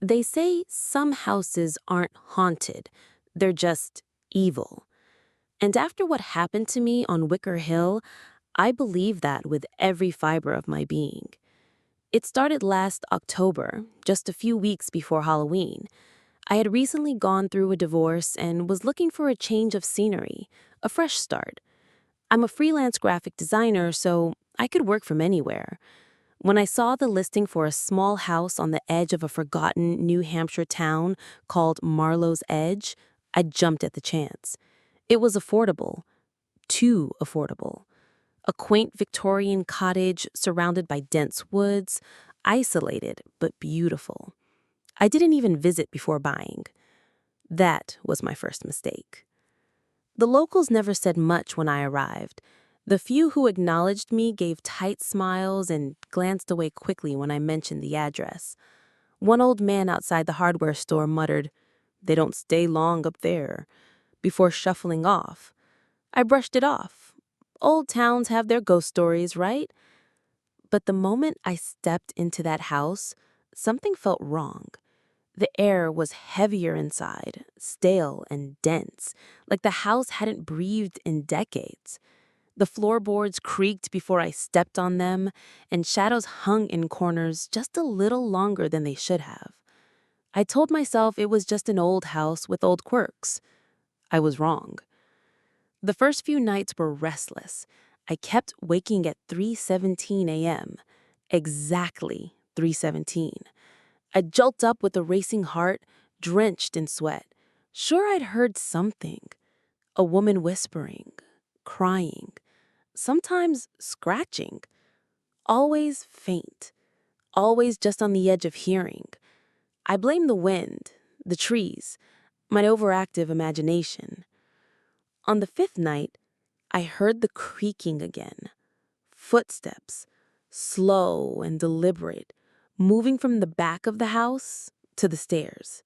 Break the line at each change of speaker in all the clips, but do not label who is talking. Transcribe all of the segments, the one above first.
They say some houses aren't haunted, they're just evil. And after what happened to me on Wicker Hill, I believe that with every fiber of my being. It started last October, just a few weeks before Halloween. I had recently gone through a divorce and was looking for a change of scenery, a fresh start. I'm a freelance graphic designer, so I could work from anywhere. When I saw the listing for a small house on the edge of a forgotten New Hampshire town called Marlowe's Edge, I jumped at the chance. It was affordable, too affordable. A quaint Victorian cottage surrounded by dense woods, isolated but beautiful. I didn't even visit before buying. That was my first mistake. The locals never said much when I arrived. The few who acknowledged me gave tight smiles and glanced away quickly when I mentioned the address. One old man outside the hardware store muttered, "They don't stay long up there," before shuffling off. I brushed it off. Old towns have their ghost stories, right? But the moment I stepped into that house, something felt wrong. The air was heavier inside, stale and dense, like the house hadn't breathed in decades. The floorboards creaked before I stepped on them, and shadows hung in corners just a little longer than they should have. I told myself it was just an old house with old quirks. I was wrong. The first few nights were restless. I kept waking at 3:17 a.m. Exactly 3:17. I'd jolt up with a racing heart, drenched in sweat. Sure, I'd heard something. A woman whispering, crying, sometimes scratching. Always faint, always just on the edge of hearing. I blamed the wind, the trees, my overactive imagination. On the fifth night, I heard the creaking again. Footsteps, slow and deliberate, moving from the back of the house to the stairs.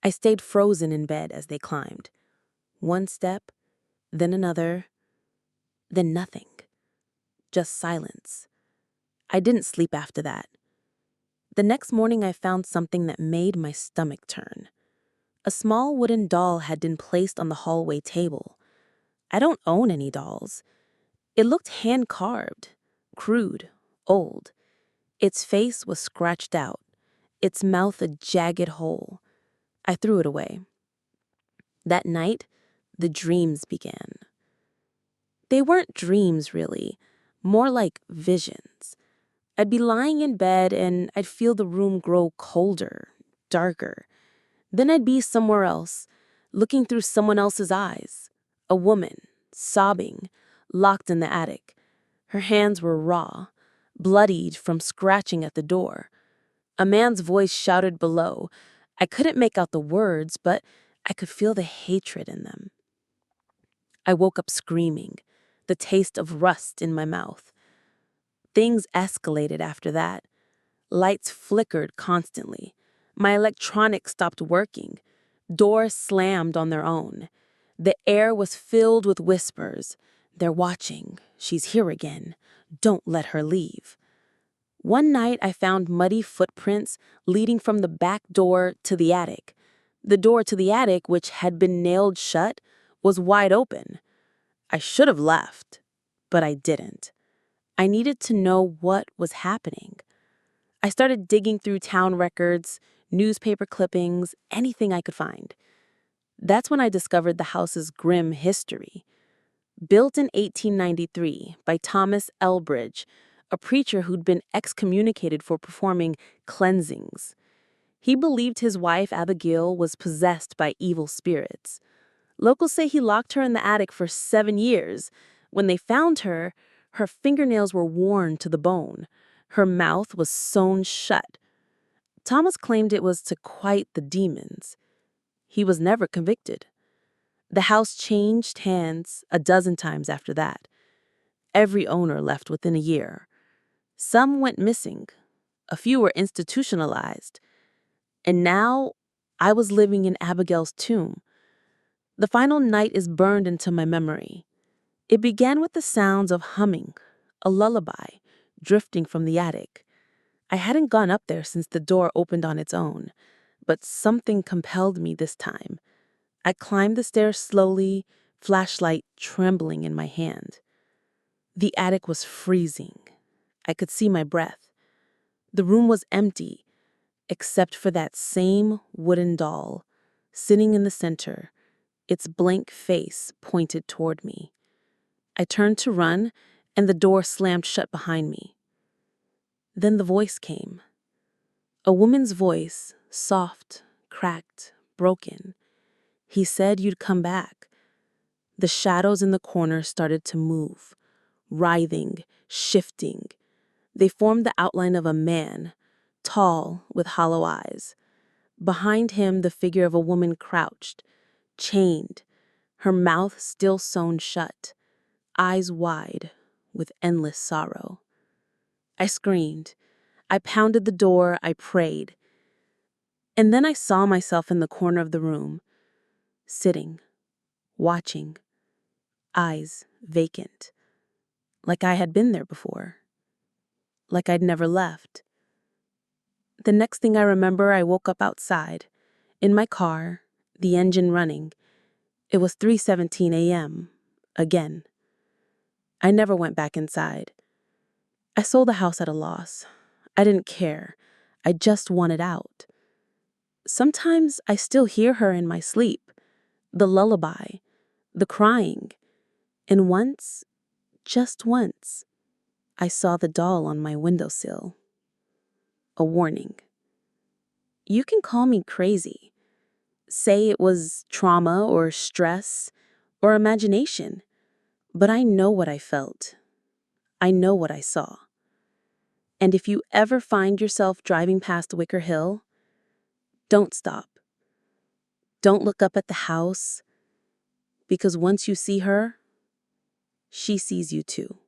I stayed frozen in bed as they climbed. One step, then another, then nothing. Just silence. I didn't sleep after that. The next morning I found something that made my stomach turn. A small wooden doll had been placed on the hallway table. I don't own any dolls. It looked hand-carved, crude, old. Its face was scratched out, its mouth a jagged hole. I threw it away. That night, the dreams began. They weren't dreams, really, more like visions. I'd be lying in bed and I'd feel the room grow colder, darker. Then I'd be somewhere else, looking through someone else's eyes. A woman, sobbing, locked in the attic. Her hands were raw, bloodied from scratching at the door. A man's voice shouted below. I couldn't make out the words, but I could feel the hatred in them. I woke up screaming, the taste of rust in my mouth. Things escalated after that. Lights flickered constantly. My electronics stopped working. Doors slammed on their own. The air was filled with whispers. They're watching. She's here again. Don't let her leave. One night I found muddy footprints leading from the back door to the attic. The door to the attic, which had been nailed shut, was wide open. I should have left, but I didn't. I needed to know what was happening. I started digging through town records, newspaper clippings, anything I could find. That's when I discovered the house's grim history. Built in 1893 by Thomas Elbridge, a preacher who'd been excommunicated for performing cleansings. He believed his wife, Abigail, was possessed by evil spirits. Locals say he locked her in the attic for 7 years. When they found her, her fingernails were worn to the bone. Her mouth was sewn shut. Thomas claimed it was to quiet the demons. He was never convicted. The house changed hands a dozen times after that. Every owner left within a year. Some went missing. A few were institutionalized. And now I was living in Abigail's tomb. The final night is burned into my memory. It began with the sounds of humming, a lullaby, drifting from the attic. I hadn't gone up there since the door opened on its own. but something compelled me this time. I climbed the stairs slowly, flashlight trembling in my hand. The attic was freezing. I could see my breath. The room was empty, except for that same wooden doll, sitting in the center, its blank face pointed toward me. I turned to run, and the door slammed shut behind me. Then the voice came. A woman's voice, soft, cracked, broken. He said you'd come back. The shadows in the corner started to move, writhing, shifting. They formed the outline of a man, tall, with hollow eyes. Behind him, the figure of a woman crouched, chained, her mouth still sewn shut, eyes wide, with endless sorrow. I screamed. I pounded the door. I prayed. And then I saw myself in the corner of the room, sitting, watching, eyes vacant, like I had been there before, like I'd never left. The next thing I remember, I woke up outside, in my car, the engine running. It was 3:17 a.m. again. I never went back inside. I sold the house at a loss. I didn't care. I just wanted out. Sometimes I still hear her in my sleep, the lullaby, the crying. And once, just once, I saw the doll on my windowsill. A warning. You can call me crazy. Say it was trauma or stress or imagination. But I know what I felt. I know what I saw. And if you ever find yourself driving past Wicker Hill, don't stop. Don't look up at the house, because once you see her, she sees you too.